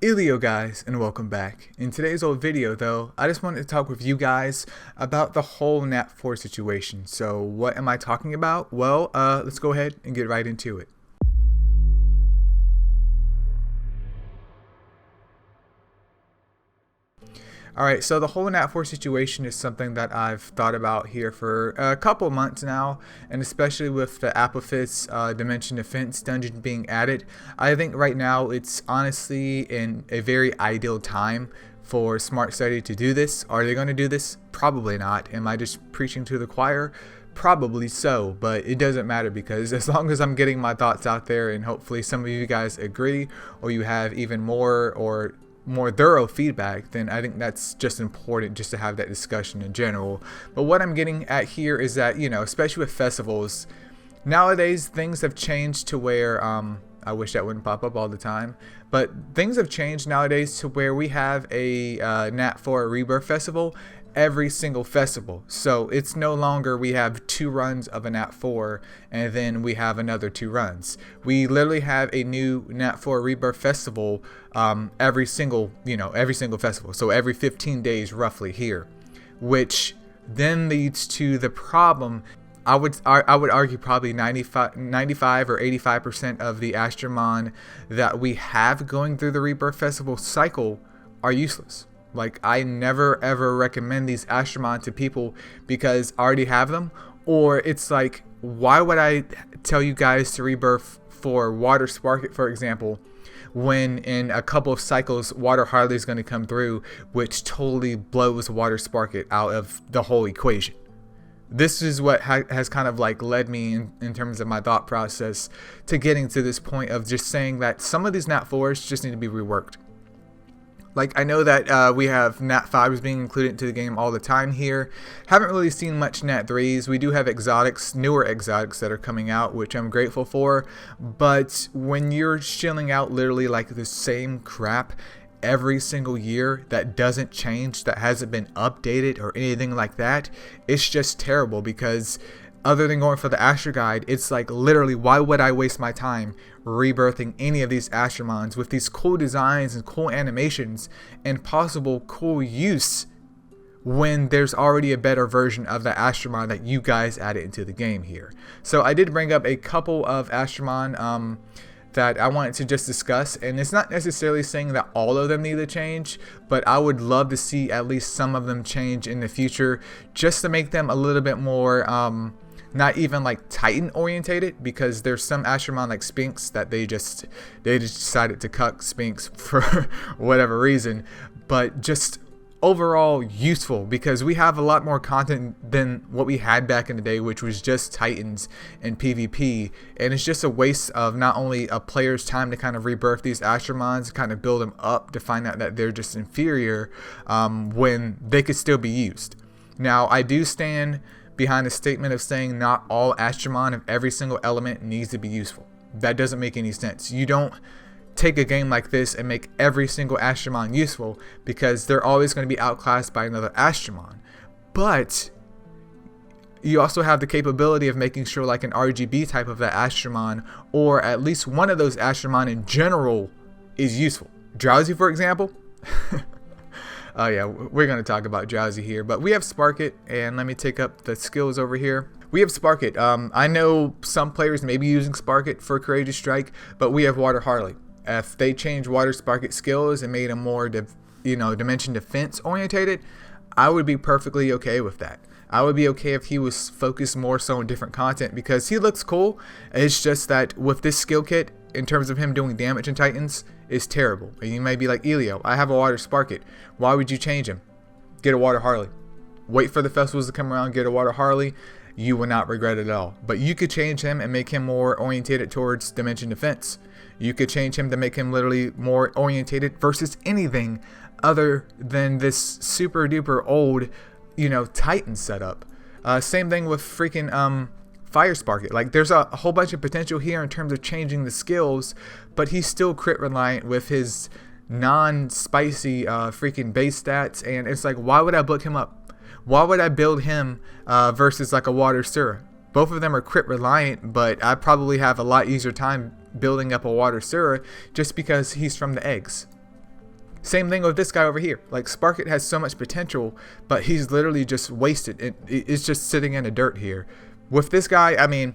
Elio guys, and welcome back. In today's old video though, I just wanted to talk with you guys about the whole Nat4 situation. So what am I talking about? Well, let's go ahead and get right into it. Alright, so the whole Nat4 situation is something that I've thought about here for a couple months now, and especially with the Apophis Dimension Defense dungeon being added, I think right now it's honestly in a very ideal time for Smart Study to do this. Are they going to do this? Probably not. Am I just preaching to the choir? Probably so, but it doesn't matter because as long as I'm getting my thoughts out there and hopefully some of you guys agree or you have even more thorough feedback, then I think that's just important just to have that discussion in general. But what I'm getting at here is that, especially with festivals, nowadays things have changed to where, I wish that wouldn't pop up all the time, but things have changed nowadays to where we have a Nat4 Rebirth Festival every single festival. So it's no longer we have 2 runs of a Nat4 and then we have another 2 runs. We literally have a new Nat4 Rebirth Festival every single festival. So every 15 days roughly here, which then leads to the problem. I would argue probably 95 or 85% of the Astromon that we have going through the Rebirth Festival cycle are useless. Like, I never ever recommend these Astromon to people because I already have them, or it's like, why would I tell you guys to rebirth for Water Sparket, for example, when in a couple of cycles Water Harley is going to come through, which totally blows Water Sparket out of the whole equation. This is what has kind of like led me in terms of my thought process to getting to this point of just saying that some of these Nat4s just need to be reworked. Like, I know that we have Nat5s being included into the game all the time here. Haven't really seen much Nat3s. We do have exotics, newer exotics that are coming out, which I'm grateful for. But when you're shilling out literally like the same crap every single year that doesn't change, that hasn't been updated or anything like that, it's just terrible because other than going for the Astro Guide, it's like literally, why would I waste my time rebirthing any of these Astromons with these cool designs and cool animations and possible cool use when there's already a better version of the Astromon that you guys added into the game here. So I did bring up a couple of Astromon that I wanted to just discuss, and it's not necessarily saying that all of them need to change, but I would love to see at least some of them change in the future just to make them a little bit more not even like Titan orientated, because there's some Astromon like Sphinx that they just decided to cuck Sphinx for whatever reason, but just overall useful because we have a lot more content than what we had back in the day, which was just Titans and PvP, and it's just a waste of not only a player's time to kind of rebirth these Astromons, kind of build them up to find out that they're just inferior when they could still be used. Now, I do stand behind the statement of saying not all Astromon of every single element needs to be useful. That doesn't make any sense. You don't take a game like this and make every single Astromon useful because they're always going to be outclassed by another Astromon. But you also have the capability of making sure like an RGB type of that Astromon, or at least one of those Astromon in general, is useful. Drowsy, for example. Oh yeah, we're going to talk about Drowsy here, but we have Sparket, and let me take up the skills over here. We have Sparket. I know some players may be using Sparket for Courageous Strike, but we have Water Harley. If they change Water Sparket skills and made them more, Dimension Defense orientated, I would be perfectly okay with that. I would be okay if he was focused more so on different content because he looks cool. It's just that with this skill kit, in terms of him doing damage in Titans, is terrible. And you might be like, Elio, I have a Water Sparket. Why would you change him? Get a Water Harley. Wait for the festivals to come around, get a Water Harley. You will not regret it at all. But you could change him and make him more orientated towards Dimension Defense. You could change him to make him literally more orientated versus anything other than this super duper old, Titan setup. Same thing with freaking Fire Sparket. Like, there's a whole bunch of potential here in terms of changing the skills, but he's still crit reliant with his non-spicy freaking base stats, and it's like, why would I book him up? Why would I build him versus like a Water Sura? Both of them are crit reliant, but I probably have a lot easier time building up a Water Sura just because he's from the eggs. Same thing with this guy over here. Like, Sparkit has so much potential, but he's literally just wasted. It's just sitting in the dirt here. With this guy, I mean,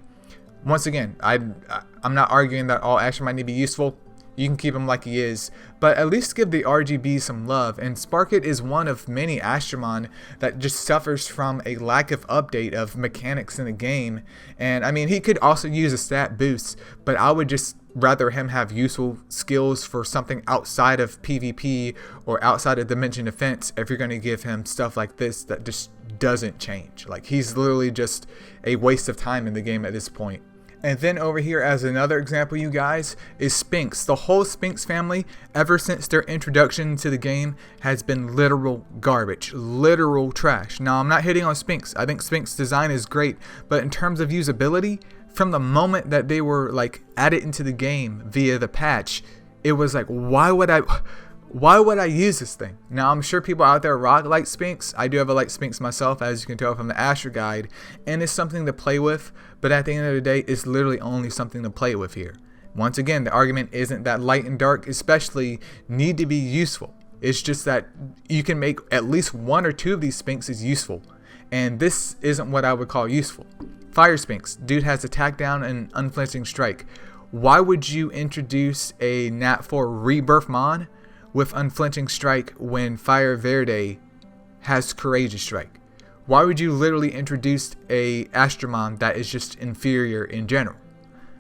once again, I'm not arguing that all Astro might need to be useful. You can keep him like he is, but at least give the RGB some love. And Sparkit is one of many Astromon that just suffers from a lack of update of mechanics in the game. And I mean, he could also use a stat boost, but I would just rather him have useful skills for something outside of PvP or outside of Dimension Defense if you're going to give him stuff like this that just doesn't change. Like, he's literally just a waste of time in the game at this point. And then over here as another example, you guys, is Sphinx. The whole Sphinx family, ever since their introduction to the game, has been literal garbage, literal trash. Now, I'm not hitting on Sphinx. I think Sphinx design is great, but in terms of usability, from the moment that they were like added into the game via the patch, it was like, why would I use this thing? Now, I'm sure people out there rock Light Sphinx. I do have a Light Sphinx myself, as you can tell from the Astro Guide, and it's something to play with, but at the end of the day, it's literally only something to play with here. Once again, the argument isn't that Light and Dark especially need to be useful. It's just that you can make at least one or two of these Sphinxes useful, and this isn't what I would call useful. Fire Sphinx, dude has attack down and unflinching strike. Why would you introduce a Nat4 rebirth mon with unflinching strike when Fire Verde has courageous strike? Why would you literally introduce a Astromon that is just inferior in general?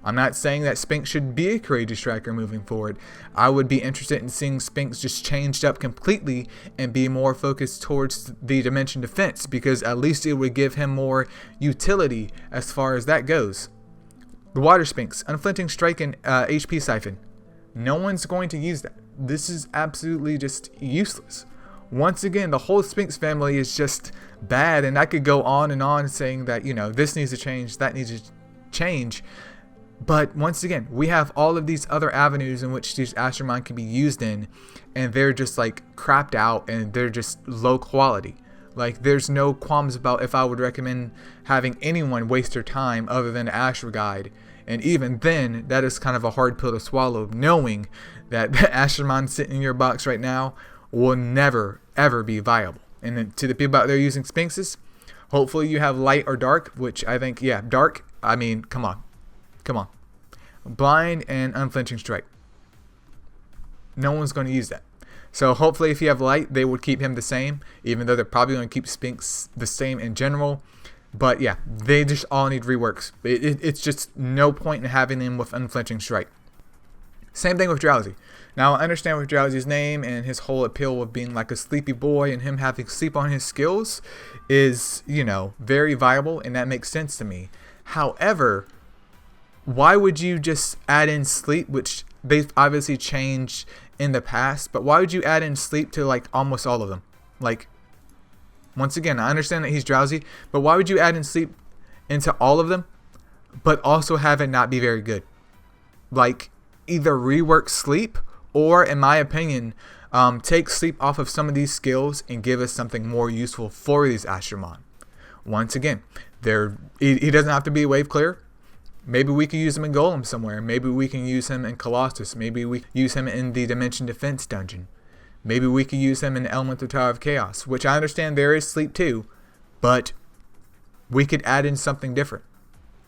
I'm not saying that Sphinx should be a courageous striker moving forward. I would be interested in seeing Sphinx just changed up completely and be more focused towards the Dimension Defense, because at least it would give him more utility as far as that goes. The Water Sphinx, unflinching strike and HP siphon. No one's going to use that. This is absolutely just useless. Once again, the whole Sphinx family is just bad, and I could go on and on saying that, you know, this needs to change, that needs to change. But once again, we have all of these other avenues in which these Astromon can be used in, and they're just like crapped out and they're just low quality. Like, there's no qualms about if I would recommend having anyone waste their time other than the Astro Guide. And even then, that is kind of a hard pill to swallow, knowing that the Astromon sitting in your box right now will never, ever be viable. And then to the people out there using Sphinxes, hopefully you have Light or Dark, which I think, yeah, Dark, I mean, come on. Blind and unflinching strike. No one's going to use that. So hopefully if you have Light, they would keep him the same, even though they're probably going to keep Sphinx the same in general. But yeah, they just all need reworks. It's just no point in having them with unflinching strike. Same thing with Drowsy. Now, I understand with Drowsy's name and his whole appeal of being like a sleepy boy and him having sleep on his skills is, you know, very viable, and that makes sense to me. However, why would you just add in sleep, which they've obviously changed in the past, but why would you add in sleep to like almost all of them? Like, once again, I understand that he's drowsy, but why would you add in sleep into all of them, but also have it not be very good? Like, either rework sleep, or in my opinion, take sleep off of some of these skills and give us something more useful for these Astromon. Once again, he doesn't have to be a wave clear. Maybe we could use him in Golem somewhere. Maybe we can use him in Colossus. Maybe we use him in the Dimension Defense dungeon. Maybe we could use him in Elemental Tower of Chaos, which I understand there is sleep too, but we could add in something different.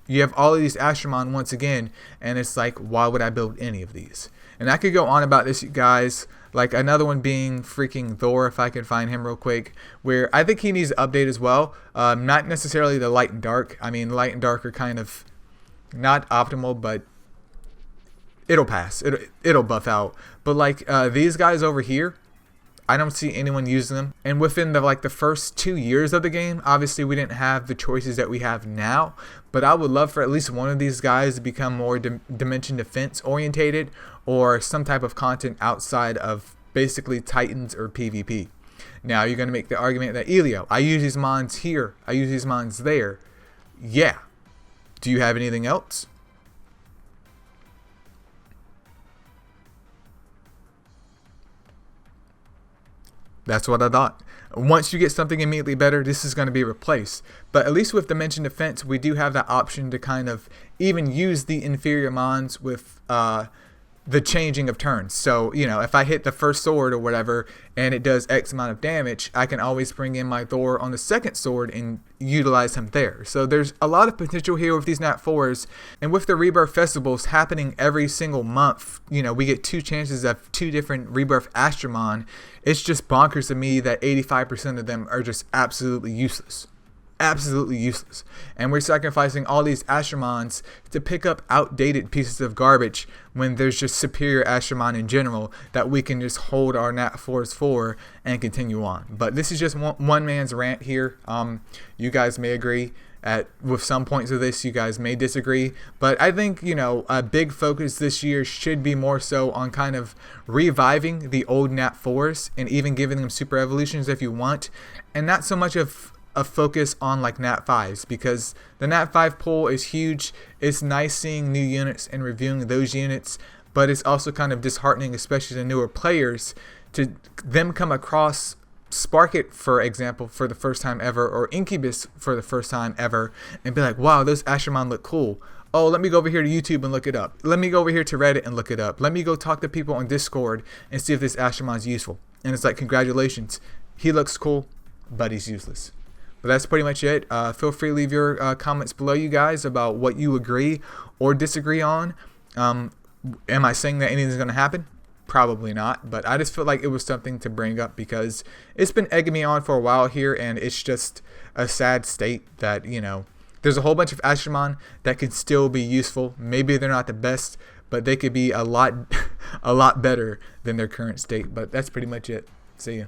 You have all of these Astromon once again, and it's like, why would I build any of these? And I could go on about this, you guys. Like, another one being freaking Thor, if I can find him real quick, where I think he needs to update as well. Not necessarily the Light and Dark. I mean, Light and Dark are kind of not optimal, but it'll pass. It'll buff out. But like these guys over here, I don't see anyone using them. And within the first 2 years of the game, obviously we didn't have the choices that we have now, but I would love for at least one of these guys to become more Dimension Defense orientated, or some type of content outside of basically Titans or PvP. Now you're going to make the argument that Elio, I use these mons here, I use these mons there. Yeah. Do you have anything else? That's what I thought. Once you get something immediately better, this is going to be replaced. But at least with Dimension Defense, we do have that option to kind of even use the inferior mons with the changing of turns. So, you know, if I hit the first sword or whatever and it does X amount of damage, I can always bring in my Thor on the second sword and utilize him there. So there's a lot of potential here with these Nat4s, and with the Rebirth Festivals happening every single month, you know, we get 2 chances of 2 different Rebirth Astromon. It's just bonkers to me that 85% of them are just absolutely useless. Absolutely useless. And we're sacrificing all these Astromons to pick up outdated pieces of garbage when there's just superior Astromon in general that we can just hold our Nat4s for and continue on. But this is just one man's rant here. You guys may agree with some points of this, you guys may disagree, but I think, you know, a big focus this year should be more so on kind of reviving the old Nat4s and even giving them super evolutions if you want, and not so much of a focus on like Nat5s, because the Nat5 pool is huge. It's nice seeing new units and reviewing those units, but it's also kind of disheartening, especially to newer players, to them come across Sparkit, for example, for the first time ever, or Incubus for the first time ever, and be like, wow, those Astromon look cool. Oh, let me go over here to YouTube and look it up. Let me go over here to Reddit and look it up. Let me go talk to people on Discord and see if this Astromon's useful. And it's like, congratulations, he looks cool, but he's useless. But that's pretty much it. Feel free to leave your comments below, you guys, about what you agree or disagree on. Am I saying that anything's going to happen? Probably not. But I just feel like it was something to bring up because it's been egging me on for a while here, and it's just a sad state that, you know, there's a whole bunch of Astromon that could still be useful. Maybe they're not the best, but they could be a lot better than their current state. But that's pretty much it. See ya.